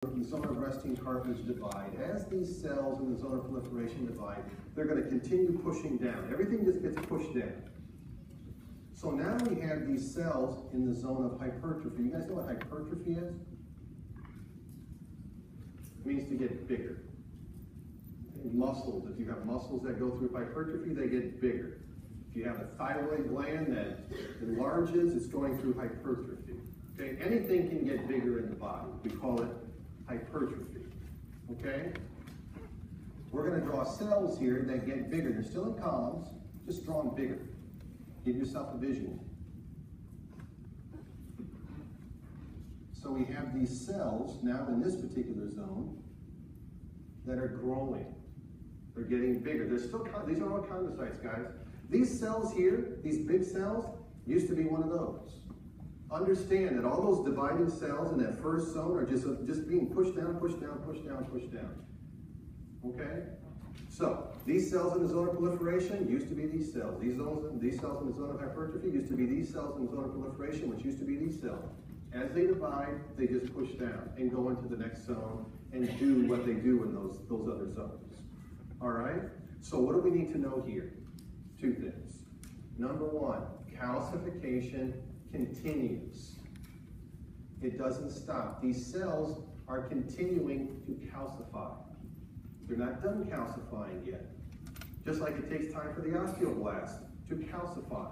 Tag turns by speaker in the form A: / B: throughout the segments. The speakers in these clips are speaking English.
A: the zone of resting cartilage divide. As these cells in the zone of proliferation divide, they're going to continue pushing down. Everything just gets pushed down. So now we have these cells in the zone of hypertrophy. You guys know what hypertrophy is? It means to get bigger. Muscles, if you have muscles that go through hypertrophy, they get bigger. If you have a thyroid gland that enlarges, it's going through hypertrophy. Okay, anything can get bigger in the body. We call it hypertrophy. Okay? We're going to draw cells here that get bigger. They're still in columns, just draw them bigger. Give yourself a visual. So we have these cells now in this particular zone that are growing. They're getting bigger. They're still, these are all chondrocytes, guys. These cells here, these big cells, used to be one of those. Understand that all those dividing cells in that first zone are just being pushed down, pushed down, pushed down, pushed down. Okay? So, these cells in the zone of proliferation used to be these cells. These cells in the zone of hypertrophy used to be these cells in the zone of proliferation, which used to be these cells. As they divide, they just push down and go into the next zone and do what they do in those other zones. All right? So what do we need to know here? Two things. Number one, calcification continues. It doesn't stop. These cells are continuing to calcify. They're not done calcifying yet. Just like it takes time for the osteoblast to calcify.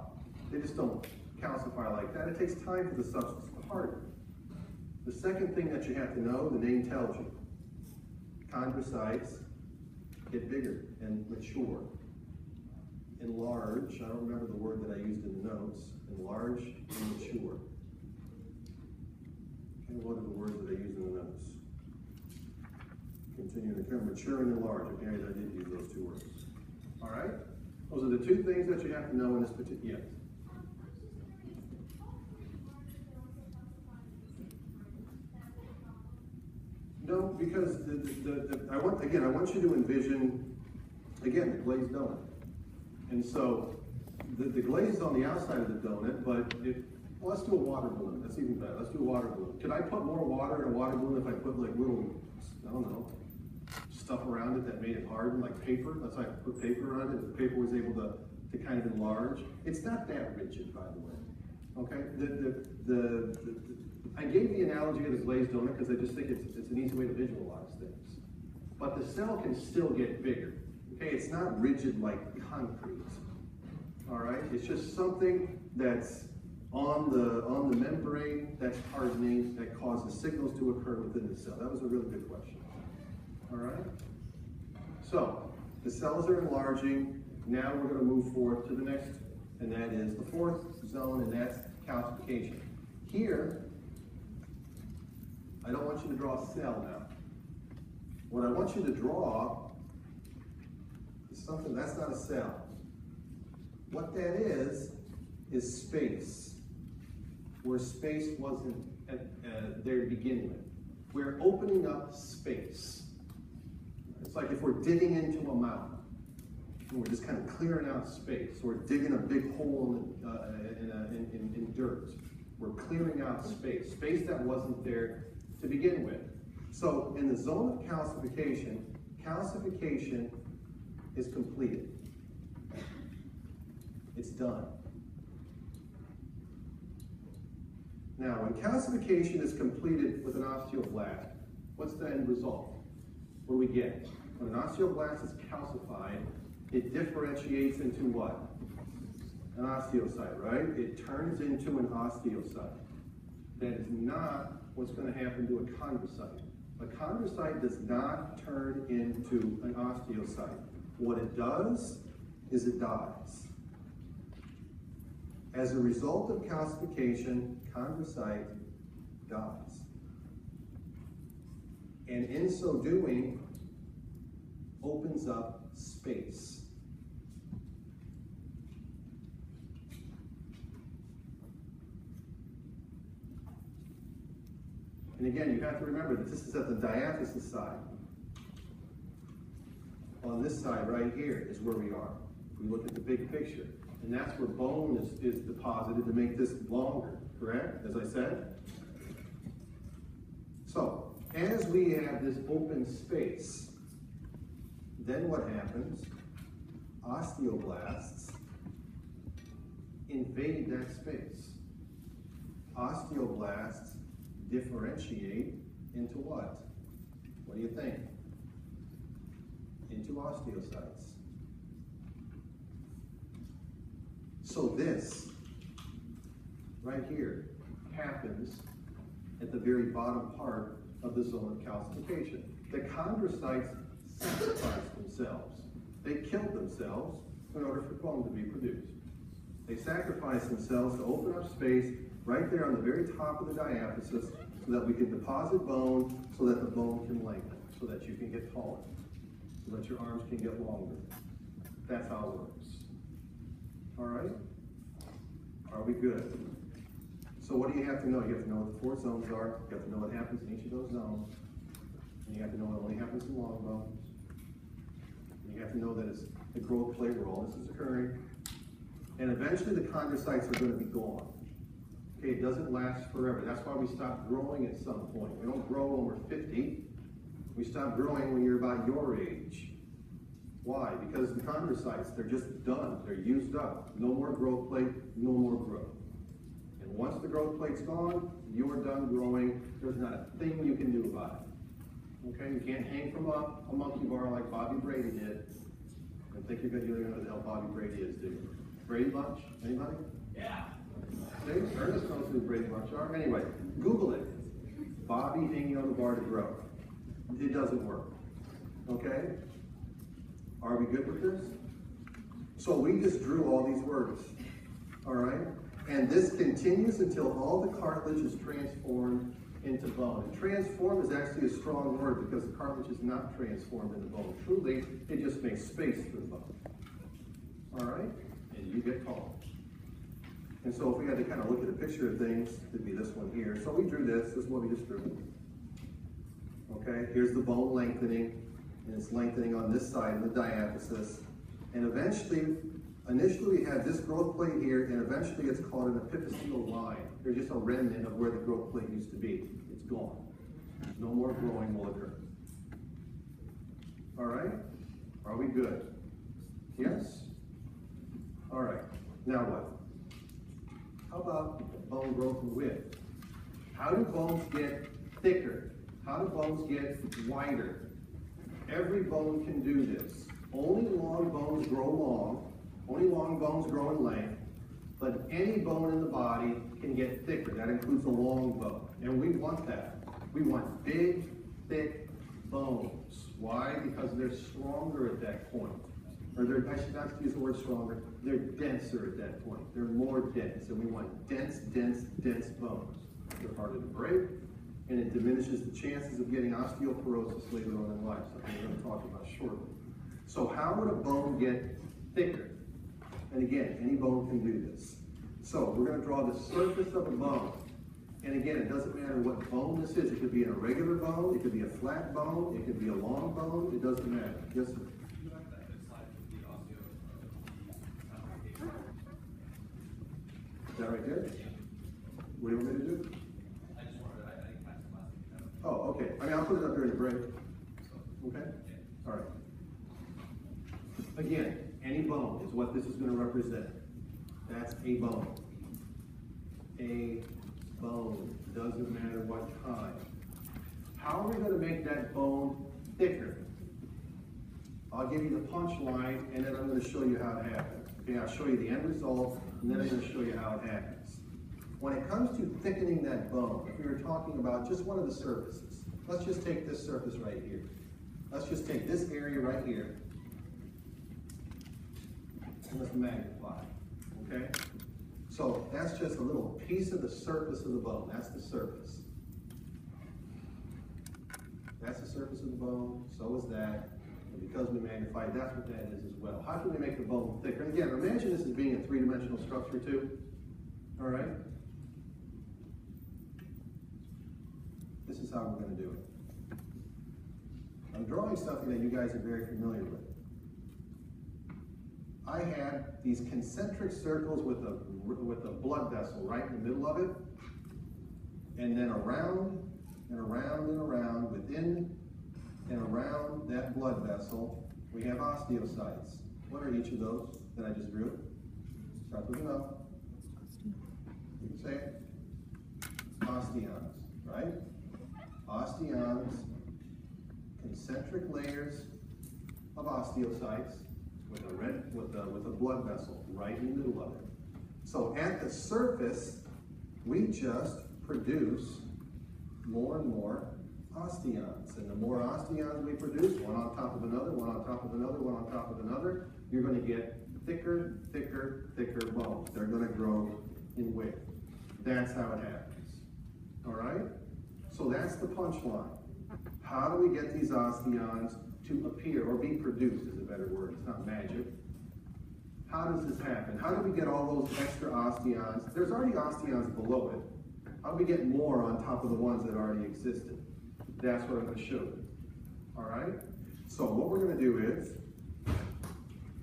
A: They just don't calcify like that. It takes time for the substance to harden. The second thing that you have to know, the name tells you. Chondrocytes get bigger and mature. Enlarge, I don't remember the word that I used in the notes. Enlarge and mature. Okay, what are the words that I used in the notes? Continue to come, mature and enlarge. Okay, I did use those two words. All right? Those are the two things that you have to know in this particular, yes. No, because I want you to envision, again, the glazed donut. And so, the glaze is on the outside of the donut, but well, let's do a water balloon. That's even better. Let's do a water balloon. Could I put more water in a water balloon if I put like little, I don't know, stuff around it that made it harden, like paper? Let's like put paper on it. If the paper was able to kind of enlarge. It's not that rigid, by the way. Okay? I gave the analogy of the glazed donut because I just think it's an easy way to visualize things. But the cell can still get bigger. Okay, it's not rigid like concrete. All right, it's just something that's on the membrane that's hardening that causes signals to occur within the cell. That was a really good question. All right. So the cells are enlarging. Now we're going to move forward to the next, and that is the fourth zone, and that's calcification. Here, I don't want you to draw a cell now. What I want you to draw is something that's not a cell. What that is space, where space wasn't there to begin with. We're opening up space. It's like if we're digging into a mountain, and we're just kind of clearing out space. We're digging a big hole in dirt. We're clearing out space, space that wasn't there to begin with. So in the zone of calcification, calcification is completed. It's done. Now, when calcification is completed with an osteoblast, what's the end result? What do we get? When an osteoblast is calcified, it differentiates into what? An osteocyte, right? It turns into an osteocyte. That is not what's going to happen to a chondrocyte. A chondrocyte does not turn into an osteocyte. What it does is it dies. As a result of calcification, chondrocyte dies. And in so doing, opens up space. And again, you have to remember that this is at the diaphysis side. On this side right here is where we are. If we look at the big picture. And that's where bone is deposited to make this longer, correct? As I said. So, As we have this open space, then what happens? Osteoblasts invade that space. Osteoblasts differentiate into what? What do you think? Into osteocytes. So this, right here, happens at the very bottom part of the zone of calcification. The chondrocytes sacrifice themselves. They killed themselves in order for bone to be produced. They sacrifice themselves to open up space right there on the very top of the diaphysis so that we can deposit bone, so that the bone can lengthen, so that you can get taller, so that your arms can get longer. That's how it works. All right? Are we good? So what do you have to know? You have to know what the 4 zones are. You have to know what happens in each of those zones. And you have to know what only happens in long bones. And you have to know that it's the growth plate where all this is occurring. And eventually the chondrocytes are going to be gone. Okay, it doesn't last forever. That's why we stop growing at some point. We don't grow when we're 50. We stop growing when you're about your age. Why? Because the chondrocytes, they're just done. They're used up. No more growth plate, no more growth. And once the growth plate's gone, you're done growing. There's not a thing you can do about it. Okay, you can't hang from a monkey bar like Bobby Brady did and think you're going to know who the hell Bobby Brady is, do you? Brady Bunch? Anybody?
B: Yeah.
A: See? Ernest knows who Brady Bunch are. Anyway, Google it. Bobby hanging on the bar to grow. It doesn't work. Okay? Are we good with this? So we just drew all these words. All right? And this continues until all the cartilage is transformed into bone. And transform is actually a strong word because the cartilage is not transformed into bone. Truly, it just makes space for the bone. All right? And you get tall. And so if we had to kind of look at a picture of things, it'd be this one here. So we drew this. This is what we just drew. Okay? Here's the bone lengthening. And it's lengthening on this side of the diaphysis. And eventually, initially we had this growth plate here, and eventually it's called an epiphyseal line. There's just a remnant of where the growth plate used to be. It's gone. No more growing will occur. All right? Are we good? Yes? All right. Now what? How about bone growth and width? How do bones get thicker? How do bones get wider? Every bone can do this. Only long bones grow long. Only long bones grow in length. But any bone in the body can get thicker. That includes a long bone. And we want that. We want big, thick bones. Why? Because they're stronger at that point. Or I should not use the word stronger. They're denser at that point. They're more dense. And we want dense, dense, dense bones. They're harder to break. And it diminishes the chances of getting osteoporosis later on in life, something we're going to talk about shortly. So how would a bone get thicker? And again, any bone can do this. So we're going to draw the surface of a bone. And again, it doesn't matter what bone this is. It could be an irregular bone, it could be a flat bone, it could be a long bone, it doesn't matter. Yes, sir? Is that right there? What do you want me to do? Oh, okay. I mean, I'll put it up there in the break. Okay? All right. Again, any bone is what this is going to represent. That's a bone. A bone. Doesn't matter what kind. How are we going to make that bone thicker? I'll give you the punchline, and then I'm going to show you how it happens. Okay, I'll show you the end result, and then I'm going to show you how it happens. When it comes to thickening that bone, if we were talking about just one of the surfaces, let's just take this surface right here. Let's just take this area right here, and let's magnify, okay? So that's just a little piece of the surface of the bone. That's the surface. That's the surface of the bone, so is that. And because we magnify, that's what that is as well. How can we make the bone thicker? And again, imagine this as being a three-dimensional structure too, all right? This is how we're going to do it. I'm drawing something that you guys are very familiar with. I had these concentric circles with a blood vessel right in the middle of it, and then around and around, within and around that blood vessel, we have osteocytes. What are each of those that I just drew? Start with an O. You can say it. Osteons, right? Osteons, concentric layers of osteocytes with a blood vessel right in the middle of it. So at the surface, we just produce more and more osteons. And the more osteons we produce, one on top of another, one on top of another, one on top of another, you're going to get thicker, thicker, thicker bones. They're going to grow in width. That's how it happens. All right? So that's the punchline. How do we get these osteons to appear, or be produced is a better word, it's not magic. How does this happen? How do we get all those extra osteons? There's already osteons below it. How do we get more on top of the ones that already existed? That's what I'm going to show you. All right? So what we're going to do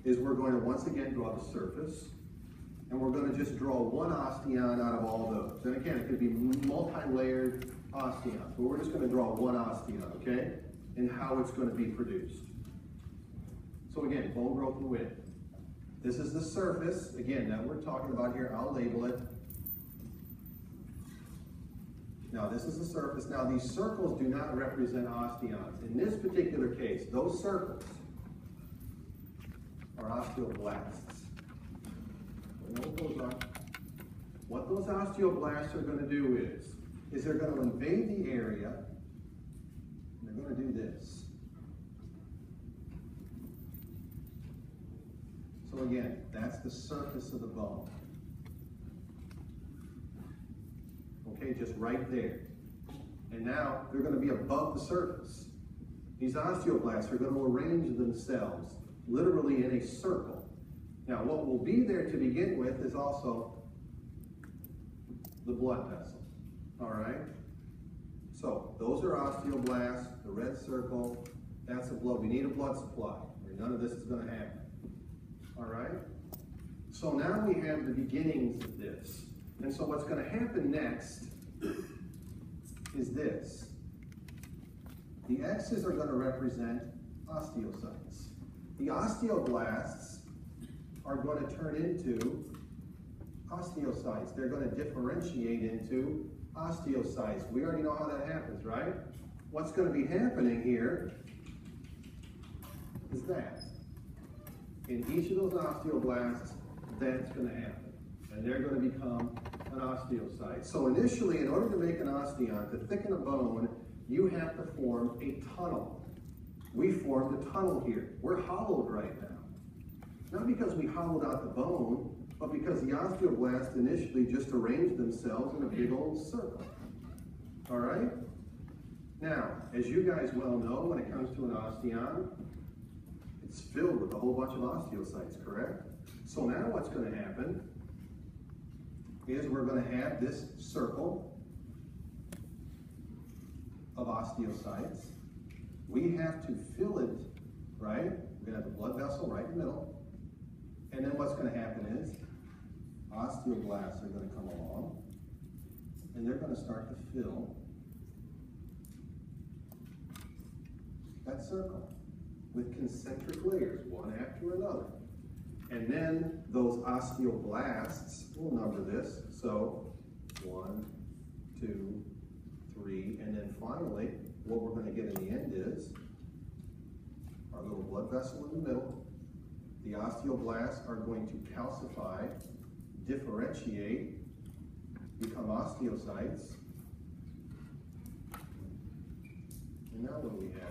A: is we're going to once again draw the surface, and we're going to just draw one osteon out of all those. And again, it could be multi-layered osteons, but we're just going to draw one osteon, okay? And how it's going to be produced. So again, bone growth and width. This is the surface, again, that we're talking about here. I'll label it. Now this is the surface. Now these circles do not represent osteons. In this particular case, those circles are osteoblasts. We know what those are. What those osteoblasts are going to do is they're going to invade the area, and they're going to do this. So again, that's the surface of the bone. Okay, just right there. And now they're going to be above the surface. These osteoblasts are going to arrange themselves literally in a circle. Now what will be there to begin with is also the blood vessel. All right? So those are osteoblasts, the red circle, that's the blood. We need a blood supply, or none of this is going to happen. All right? So now we have the beginnings of this. And so what's going to happen next is this. The X's are going to represent osteocytes. The osteoblasts are going to turn into osteocytes. They're going to differentiate into osteocytes. We already know how that happens, right? What's going to be happening here is that. In each of those osteoblasts, that's going to happen. And they're going to become an osteocyte. So initially, in order to make an osteon, to thicken a bone, you have to form a tunnel. We formed a tunnel here. We're hollowed right now. Not because we hollowed out the bone, but because the osteoblasts initially just arranged themselves in a big old circle. All right? Now, as you guys well know, when it comes to an osteon, it's filled with a whole bunch of osteocytes, correct? So now what's going to happen is we're going to have this circle of osteocytes. We have to fill it, right? We're going to have the blood vessel right in the middle. And then what's going to happen is osteoblasts are going to come along, and they're going to start to fill that circle with concentric layers, one after another. And then those osteoblasts, we'll number this, so 1, 2, 3, and then finally, what we're going to get in the end is our little blood vessel in the middle. The osteoblasts are going to calcify, differentiate, become osteocytes. And now what do we have?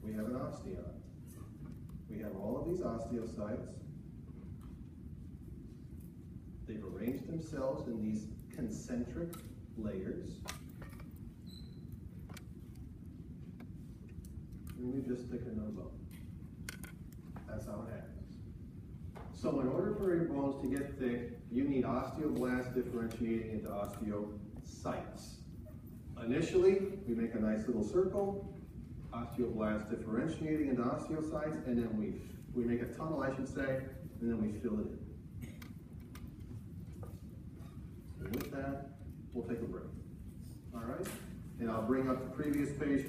A: We have an osteon. We have all of these osteocytes. They've arranged themselves in these concentric layers. And we just thicken them up. That's how it happens. So in order for your bones to get thick, you need osteoblasts differentiating into osteocytes. Initially, we make a nice little circle, osteoblasts differentiating into osteocytes, and then we make a tunnel, I should say, and then we fill it in. And with that, we'll take a break. All right? And I'll bring up the previous page.